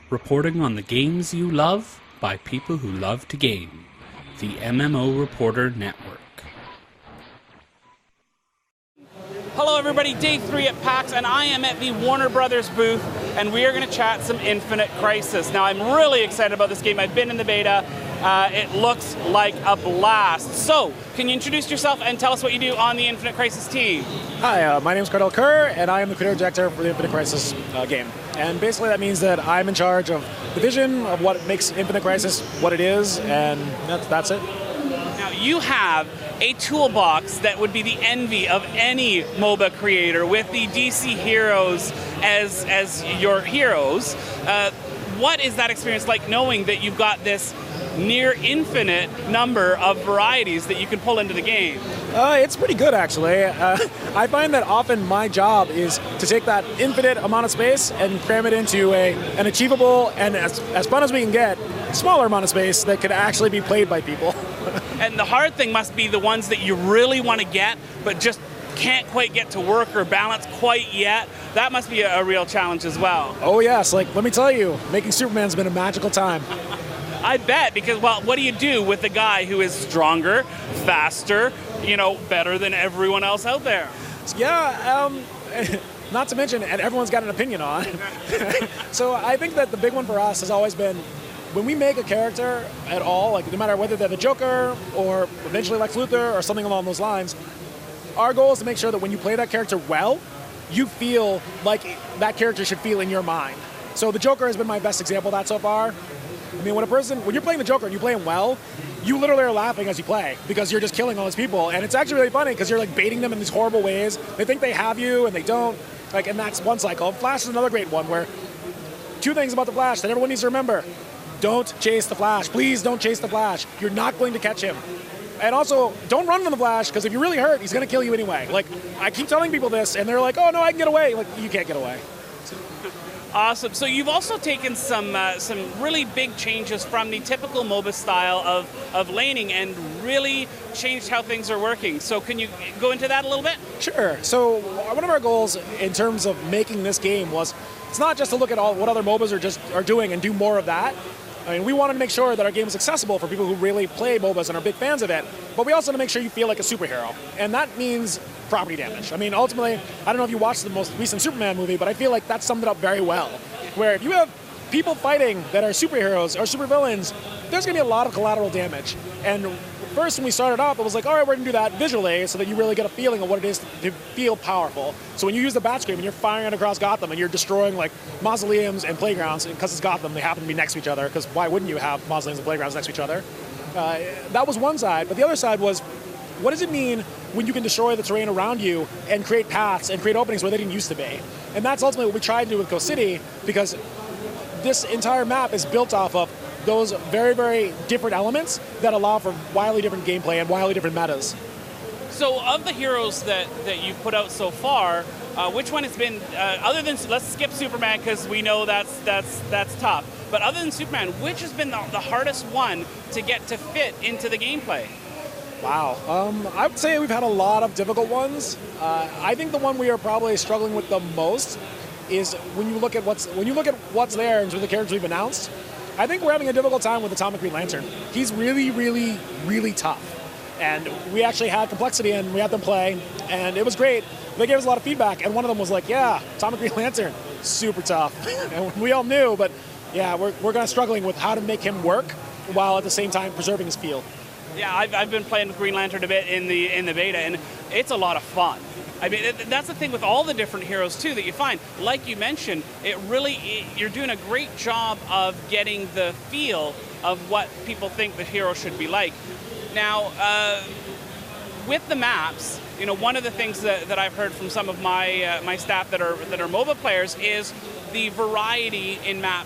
reporting on the games you love by people who love to game. The MMO Reporter Network. Hello everybody, day 3 at PAX, and I am at the Warner Brothers booth, and we are going to chat some Inifnite Crises. Now, I'm really excited about this game. I've been in the beta. It looks like a blast. So, can you introduce yourself and tell us what you do on the Inifnite Crises team? Hi, my name is Cardell Kerr, and I am the Creative Director for the Inifnite Crises game. And basically that means that I'm in charge of the vision of what makes Inifnite Crises what it is, and that's it. Now, you have a toolbox that would be the envy of any MOBA creator with the DC heroes as your heroes. What is that experience like, knowing that you've got this near infinite number of varieties that you can pull into the game? It's pretty good, actually. I find that often my job is to take that infinite amount of space and cram it into an achievable and as fun as we can get, smaller amount of space that could actually be played by people. And the hard thing must be the ones that you really want to get, but just can't quite get to work or balance quite yet. That must be a real challenge as well. Oh yes, let me tell you, making Superman's been a magical time. I bet, because, well, what do you do with a guy who is stronger, faster, better than everyone else out there? Yeah, not to mention, and everyone's got an opinion on. So I think that the big one for us has always been, when we make a character at all, like no matter whether they're the Joker or eventually Lex Luthor or something along those lines, our goal is to make sure that when you play that character well, you feel like that character should feel in your mind. So the Joker has been my best example of that so far. I mean, when you're playing the Joker and you play him well, you literally are laughing as you play because you're just killing all these people, and it's actually really funny because you're like baiting them in these horrible ways. They think they have you and they don't. And that's one cycle. Flash is another great one where two things about the Flash that everyone needs to remember. Don't chase the Flash. Please don't chase the Flash. You're not going to catch him. And also, don't run from the Flash, because if you're really hurt, he's going to kill you anyway. I keep telling people this, and they're like, oh, no, I can get away. You can't get away. Awesome. So you've also taken some really big changes from the typical MOBA style of laning and really changed how things are working. So can you go into that a little bit? Sure. So one of our goals in terms of making this game was, it's not just to look at what other MOBAs are doing and do more of that. I mean, we wanted to make sure that our game is accessible for people who really play MOBAs and are big fans of it, but we also want to make sure you feel like a superhero, and that means property damage. I mean, ultimately, I don't know if you watched the most recent Superman movie, but I feel like that summed it up very well, where if you have people fighting that are superheroes or supervillains, there's going to be a lot of collateral damage. And first, when we started off, it was like, all right, we're going to do that visually so that you really get a feeling of what it is to feel powerful. So when you use the bat scream and you're firing it across Gotham and you're destroying mausoleums and playgrounds, and because it's Gotham, they happen to be next to each other, because why wouldn't you have mausoleums and playgrounds next to each other? That was one side, but the other side was, what does it mean when you can destroy the terrain around you and create paths and create openings where they didn't used to be? And that's ultimately what we tried to do with Ghost City, because this entire map is built off of those very, very different elements that allow for wildly different gameplay and wildly different metas. So of the heroes that you've put out so far, which one has been, other than, let's skip Superman because we know that's tough, but other than Superman, which has been the hardest one to get to fit into the gameplay? Wow. I would say we've had a lot of difficult ones. I think the one we are probably struggling with the most is when you look at what's there in terms of the characters we've announced. I think we're having a difficult time with Atomic Green Lantern. He's really, really, really tough. And we actually had Complexity and we had them play, and it was great. They gave us a lot of feedback, and one of them was like, yeah, Atomic Green Lantern, super tough. And we all knew, but yeah, we're kind of struggling with how to make him work while at the same time preserving his feel. Yeah, I've been playing with Green Lantern a bit in the beta, and it's a lot of fun. I mean, that's the thing with all the different heroes, too, that you find. Like you mentioned, you're doing a great job of getting the feel of what people think the hero should be like. Now, with the maps, one of the things that I've heard from some of my staff that are MOBA players is the variety in map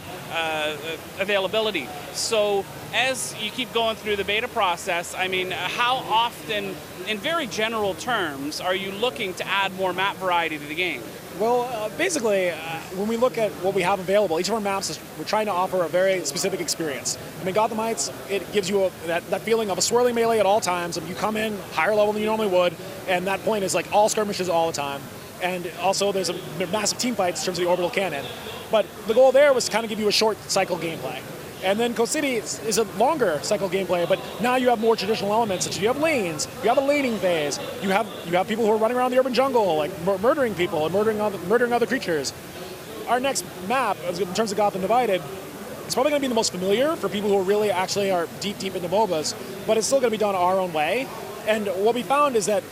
availability. So as you keep going through the beta process, I mean, how often, in very general terms, are you looking to add more map variety to the game? Well, basically, when we look at what we have available, each of our maps, we're trying to offer a very specific experience. I mean, Gotham Heights, it gives you that feeling of a swirling melee at all times. If you come in higher level than you normally would, and that point is like all skirmishes all the time. And also, there's a massive team fights in terms of the orbital cannon. But the goal there was to kind of give you a short cycle gameplay. And then Coast City is a longer cycle gameplay, but now you have more traditional elements, such as you have lanes, you have a laning phase, you have people who are running around the urban jungle, like murdering people and murdering other creatures. Our next map, in terms of Gotham Divided, it's probably going to be the most familiar for people who really actually are deep into MOBAs, but it's still going to be done our own way. And what we found is that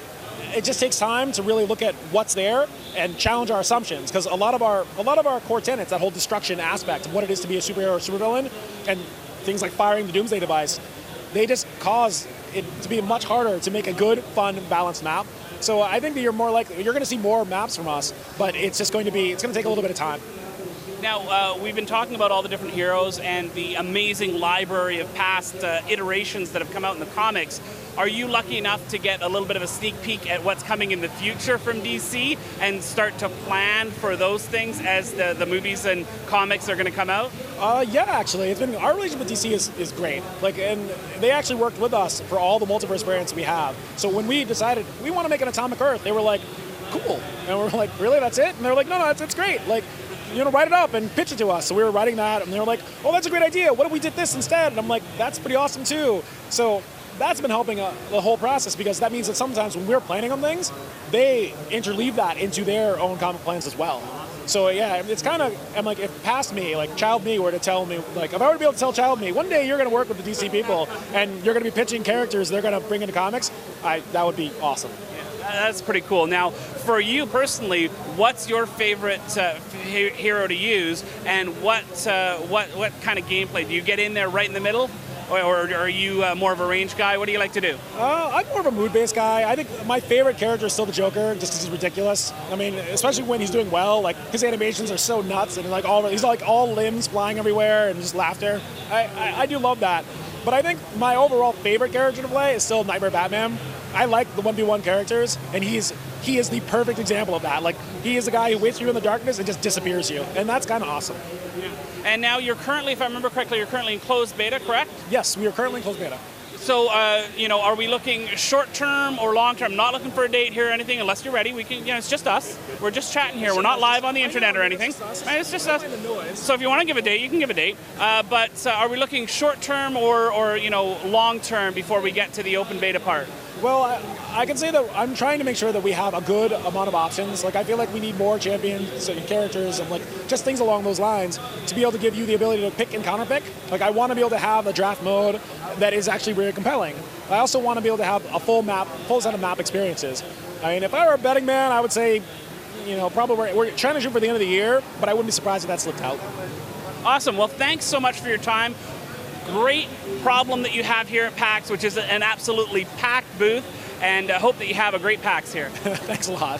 it just takes time to really look at what's there and challenge our assumptions, because a lot of our core tenets, that whole destruction aspect of what it is to be a superhero or supervillain, and things like firing the Doomsday device, they just cause it to be much harder to make a good, fun, balanced map. So I think that you're going to see more maps from us, but it's going to take a little bit of time. Now, we've been talking about all the different heroes and the amazing library of past iterations that have come out in the comics. Are you lucky enough to get a little bit of a sneak peek at what's coming in the future from DC and start to plan for those things as the movies and comics are going to come out? Yeah, actually. Our relationship with DC is great. And they actually worked with us for all the multiverse variants we have. So when we decided we want to make an Atomic Earth, they were like, cool. And we're like, really, that's it? And they were like, no, it's great. Write it up and pitch it to us. So we were writing that, and they were like, oh, that's a great idea. What if we did this instead? And I'm like, that's pretty awesome too. So that's been helping the whole process, because that means that sometimes when we're planning on things, they interleave that into their own comic plans as well. So yeah, it's kind of, I'm like, if past me, child me were to tell me, if I were to be able to tell child me, one day you're going to work with the DC people and you're going to be pitching characters they're going to bring into comics, that would be awesome. That's pretty cool. Now, for you personally, what's your favorite hero to use, and what kind of gameplay? Do you get in there right in the middle, or are you more of a range guy? What do you like to do? I'm more of a mood-based guy. I think my favorite character is still the Joker, just because he's ridiculous. I mean, especially when he's doing well. His animations are so nuts, and he's all limbs flying everywhere and just laughter. I do love that. But I think my overall favorite character to play is still Nightmare Batman. I like the 1v1 characters, and he is the perfect example of that. He is the guy who waits for you in the darkness and just disappears you, and that's kind of awesome. Yeah. And now you're currently, if I remember correctly, you're currently in closed beta, correct? Yes, we are currently in closed beta. So, are we looking short-term or long-term? Not looking for a date here or anything, unless you're ready. We can, it's just us. We're just chatting here. We're not live on the internet or anything. It's just us. So if you want to give a date, you can give a date. But are we looking short-term or long-term before we get to the open beta part? Well, I can say that I'm trying to make sure that we have a good amount of options. I feel like we need more champions and characters and just things along those lines to be able to give you the ability to pick and counterpick. I want to be able to have a draft mode that is actually really compelling. I also want to be able to have a full set of map experiences. I mean, if I were a betting man, I would say, probably we're trying to shoot for the end of the year, but I wouldn't be surprised if that slipped out. Awesome. Well, thanks so much for your time. Great problem that you have here at PAX, which is an absolutely packed booth, and hope that you have a great PAX here. Thanks a lot.